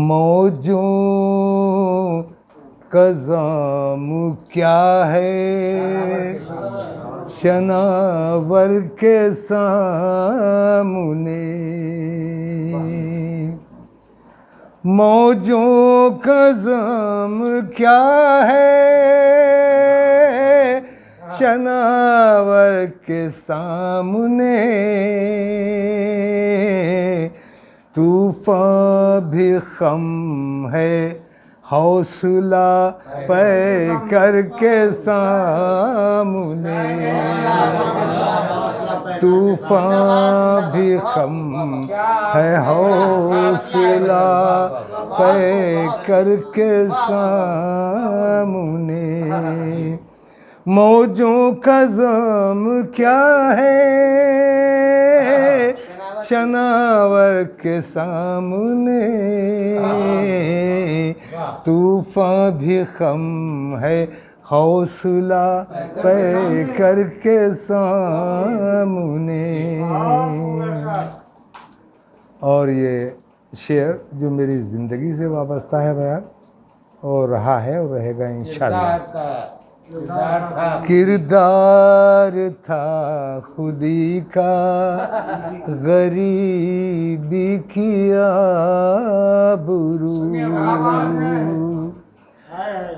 मौजों का जाम क्या है शनावर के सामने। मौजों का जाम क्या है शनावर के सामने। तूफ़ान भी खम है हौसला पै करके सामने। तूफ़ान भी खम है हौसला पै करके सामने। मौजों का जाम क्या है शनावर के सामने। तूफ़ान भी खम है हौसला पे करके सामने। और ये शेर जो मेरी ज़िंदगी से वाबस्ता है बयान और रहा है और रहेगा इंशाअल्लाह। किरदार था खुदी का गरीबी की आबरू।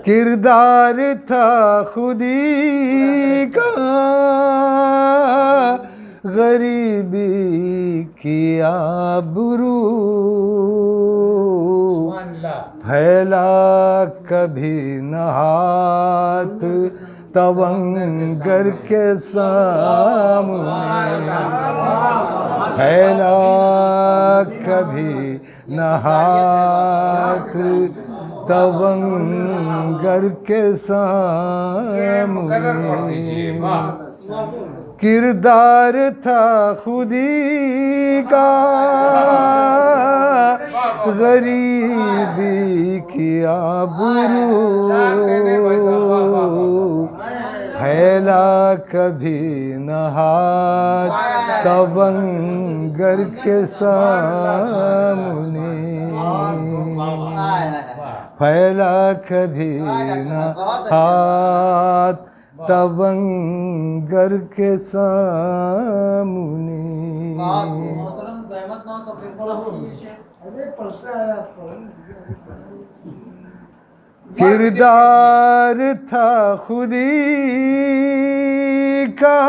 किरदार था खुदी का गरीबी की आबरू। फैला कभी न हाथ तवंगर के सामने। फैला कभी न हाथ तवंगर के सामने। किरदार था खुदी का गरीबी की आबरू। फैला कभी न हाथ तवंगर के सामने। फैला कभी न हाथ तवंगर के सामने। किरदार था खुदी का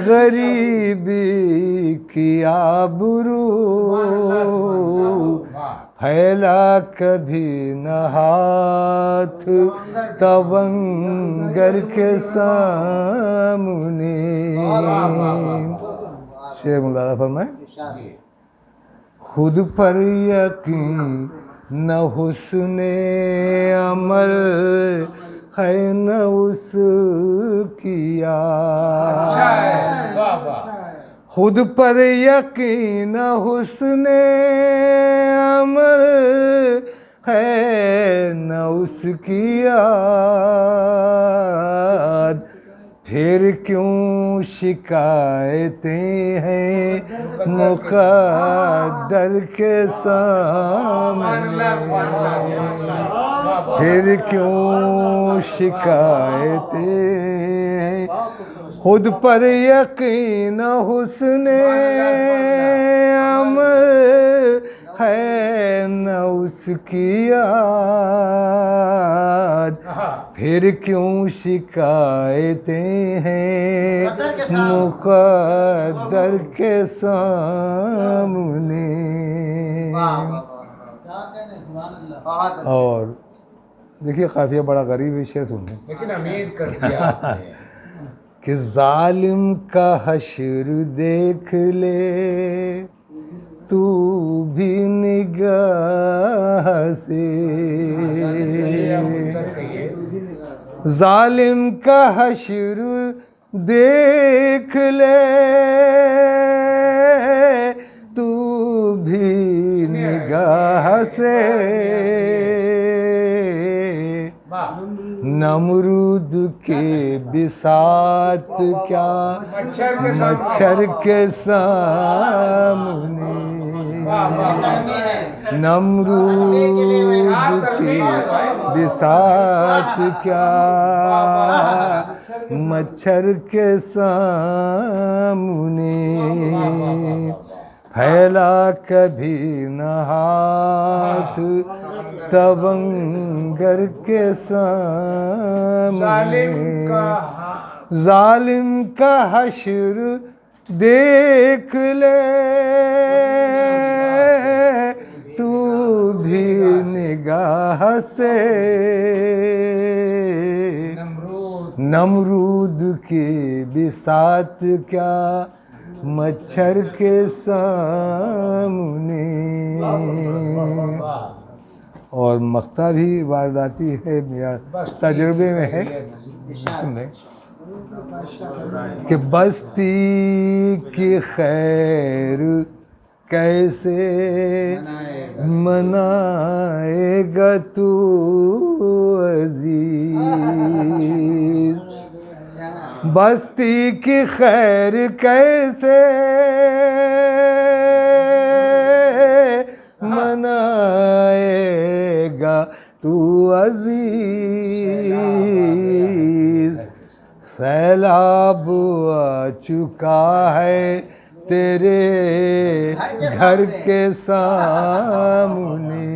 गरीबी की आबरू। फैला कभी न हाथ तवंगर के सामने। शेर मुलादा फरमाए। खुद पर यकीन न हुस्ने अमल है न उसकी याद। खुद पर यकीन न हुस्ने अमल है न उसकी याद। फिर क्यों शिकायतें हैं मुक़द्दर के सामने। फिर क्यों शिकायतें हैं खुद पर यकीन हुस्ने अमल है न उसकी याद। फिर क्यों शिकायतें हैं मुक़द्दर के सामने। और देखिए काफिया बड़ा गरीब विषय सुनने, लेकिन अमीर कर दिया आपने। कि जालिम का हश्र देख ले तू भी निगाह से। जालिम का हश्र देख ले तू भी निगाह से। नमरूद के बिसात क्या मच्छर के सामने। नमरूद की बिसात क्या, मच्छर के सामने फैला कभी न हाथ, तवंगर के सामने जालिम का हश्र देख ले तू भी निगाह से, नमरूद की बिसात क्या, मच्छर के सामने। और मक्ता भी वारदाती है, मेरा तजुर्बे में है कि बस्ती की खैर कैसे मनाएगा तू अजीज, बस्ती की खैर कैसे मनाएगा तू अजीज, सैलाब आ चुका है तेरे घर के सामने,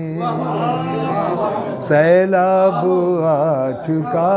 सैलाब आ चुका